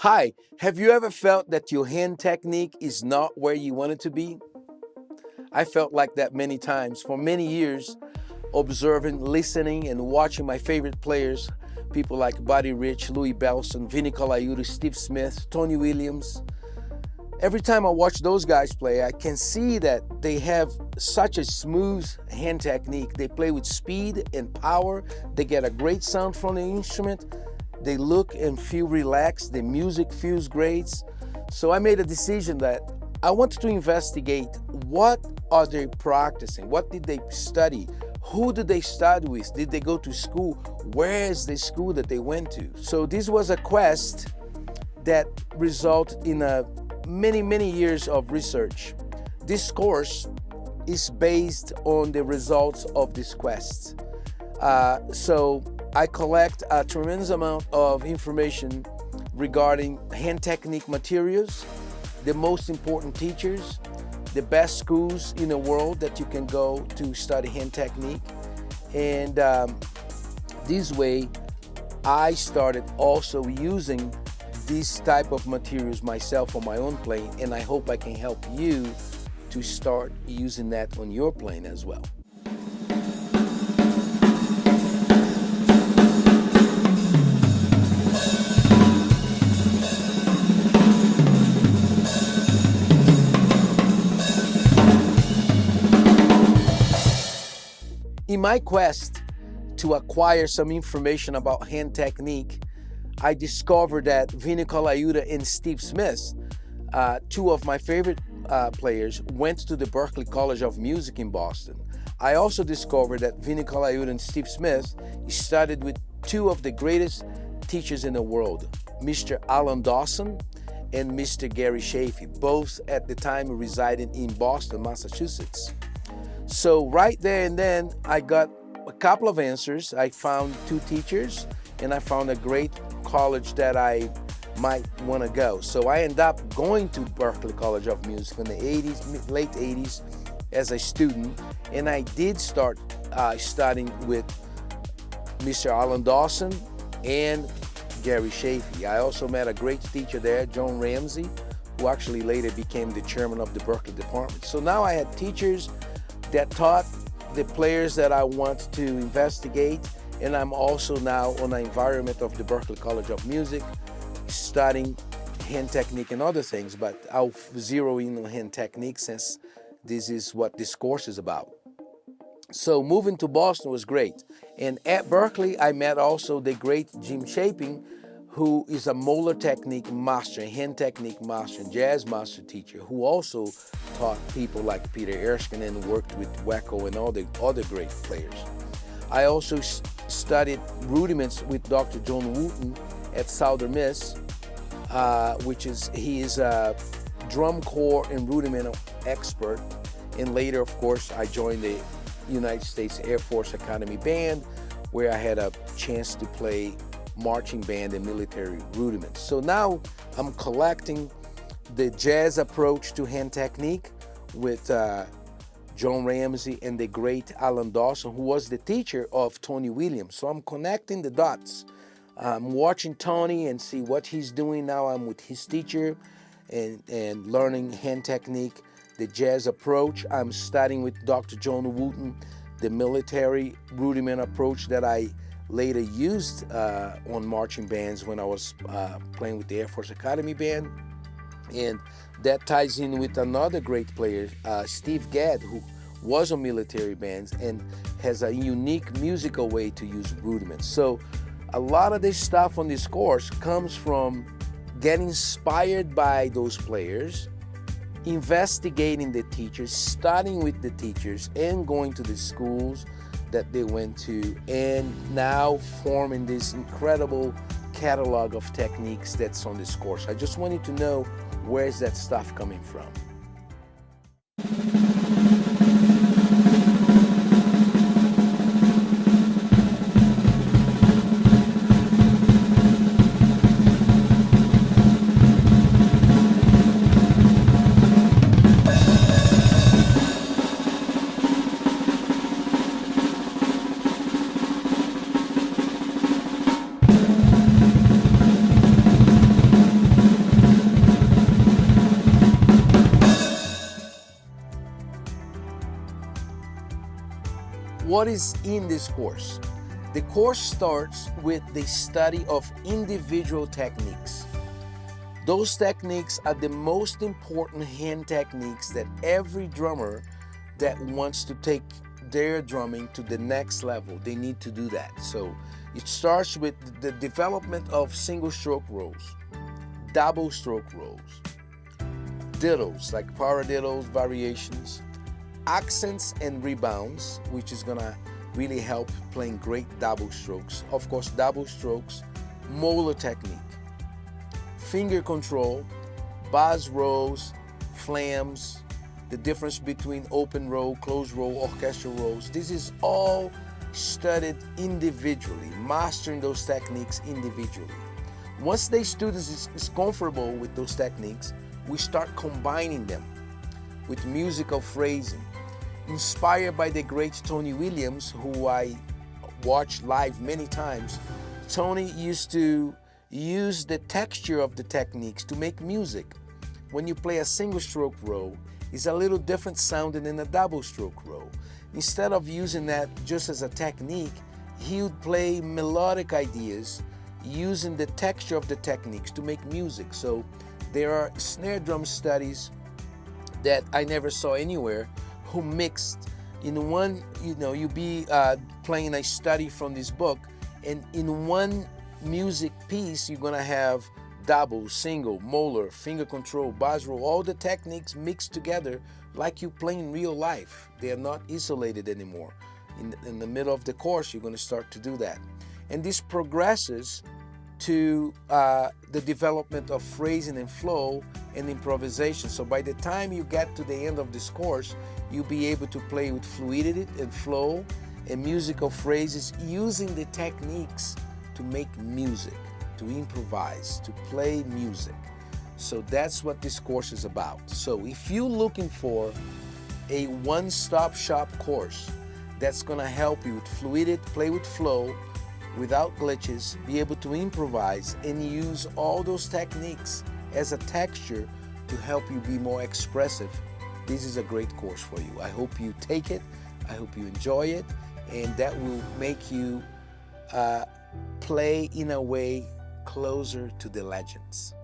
Hi, have you ever felt that your hand technique is not where you want it to be? I felt like that many times. For many years, observing, listening, and watching my favorite players, people like Buddy Rich, Louis Bellson, Vinny Colaiuta, Steve Smith, Tony Williams. Every time I watch those guys play, I can see that they have such a smooth hand technique. They play with speed and power. They get a great sound from the instrument. They look and feel relaxed. The music feels great. So I made a decision that I wanted to investigate what are they practicing? What did they study? Who did they study with? Did they go to school? Where is the school that they went to? So this was a quest that resulted in many years of research. This course is based on the results of this quest. So I collect a tremendous amount of information regarding hand technique materials, the most important teachers, the best schools in the world that you can go to study hand technique. And this way, I started also using this type of materials myself on my own plane, and I hope I can help you to start using that on your plane as well. In my quest to acquire some information about hand technique, I discovered that Vinny Colaiuta and Steve Smith, two of my favorite players, went to the Berklee College of Music in Boston. I also discovered that Vinny Colaiuta and Steve Smith studied with two of the greatest teachers in the world, Mr. Alan Dawson and Mr. Gary Chaffee, both at the time residing in Boston, Massachusetts. So right there and then, I got a couple of answers. I found two teachers, and I found a great college that I might want to go. So I ended up going to Berklee College of Music in the late 80s as a student, and I did start studying with Mr. Alan Dawson and Gary Chaffee. I also met a great teacher there, John Ramsey, who actually later became the chairman of the Berklee department. So now I had teachers that taught the players that I want to investigate, and I'm also now on the environment of the Berklee College of Music, studying hand technique and other things, but I'll zero in on hand technique since this is what this course is about. So moving to Boston was great, and at Berklee I met also the great Jim Chapin, who is a Moeller technique master, hand technique master, and jazz master teacher, who also taught people like Peter Erskine and worked with Wacko and all the other great players. I also studied rudiments with Dr. John Wooten at Southern Miss, he is a drum corps and rudiment expert. And later, of course, I joined the United States Air Force Academy Band, where I had a chance to play marching band and military rudiments. So now I'm collecting the jazz approach to hand technique with John Ramsey and the great Alan Dawson, who was the teacher of Tony Williams. So I'm connecting the dots. I'm watching Tony and see what he's doing now. I'm with his teacher and learning hand technique, the jazz approach. I'm studying with Dr. John Wooten, the military rudiment approach that I later used on marching bands when I was playing with the Air Force Academy Band. And that ties in with another great player, Steve Gadd, who was on military bands and has a unique musical way to use rudiments. So a lot of this stuff on this course comes from getting inspired by those players, investigating the teachers, studying with the teachers, and going to the schools that they went to, and now forming this incredible catalog of techniques that's on this course. I just wanted to know, where's that stuff coming from? what is in this course? The course starts with the study of individual techniques. Those techniques are the most important hand techniques that every drummer that wants to take their drumming to the next level, they need to do that. So it starts with the development of single stroke rolls, double stroke rolls, dittos like paradiddles, variations, accents and rebounds, which is gonna really help playing great double strokes. Of course, double strokes, molar technique, finger control, bass rolls, flams, the difference between open roll, closed roll, orchestral rolls. This is all studied individually, mastering those techniques individually. Once the student is comfortable with those techniques, we start combining them with musical phrasing. Inspired by the great Tony Williams, who I watched live many times, Tony used to use the texture of the techniques to make music. When you play a single stroke roll, it's a little different sounding than a double stroke roll. Instead of using that just as a technique, he would play melodic ideas using the texture of the techniques to make music. So there are snare drum studies that I never saw anywhere who mixed in one, you be playing a study from this book, and in one music piece you're gonna have double, single, molar, finger control, bass roll, all the techniques mixed together like you play in real life. They are not isolated anymore. In the middle of the course, you're gonna start to do that. And this progresses to the development of phrasing and flow and improvisation. So by the time you get to the end of this course, you'll be able to play with fluidity and flow and musical phrases using the techniques to make music, to improvise, to play music. So that's what this course is about. So if you're looking for a one-stop shop course that's gonna help you with fluidity, play with flow, without glitches, be able to improvise and use all those techniques as a texture to help you be more expressive, this is a great course for you. I hope you take it, I hope you enjoy it, and that will make you play in a way closer to the legends.